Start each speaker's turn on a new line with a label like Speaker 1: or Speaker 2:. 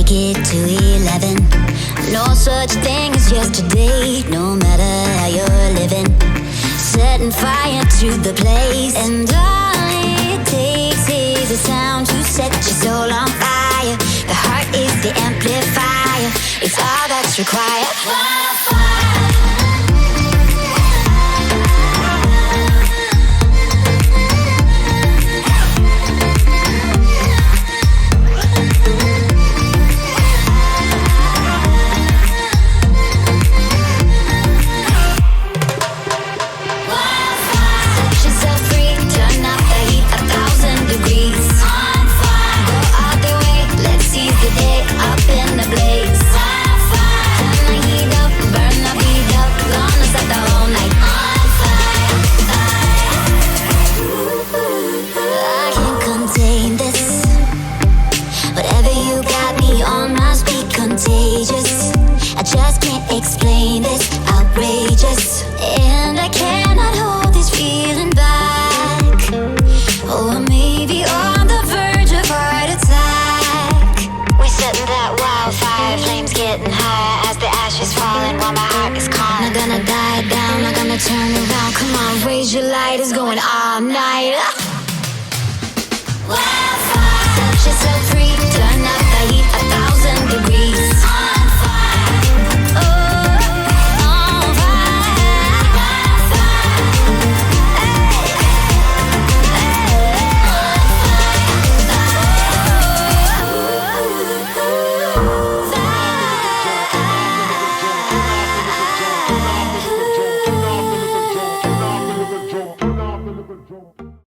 Speaker 1: make it to 11. No such thing as yesterday, no matter how you're living. Setting fire to the place, and all it takes is a sound to set your soul on fire. The heart is the amplifier, it's all that's required. I just can't explain this, outrageous. And I cannot hold this feeling back. Or maybe on the verge of heart attack. We're setting that wildfire, flames getting higher as the ashes falling while my heart is calling. Not gonna die down, not gonna turn around. Come on, raise your light, it's going all night. Wildfire, set yourself free.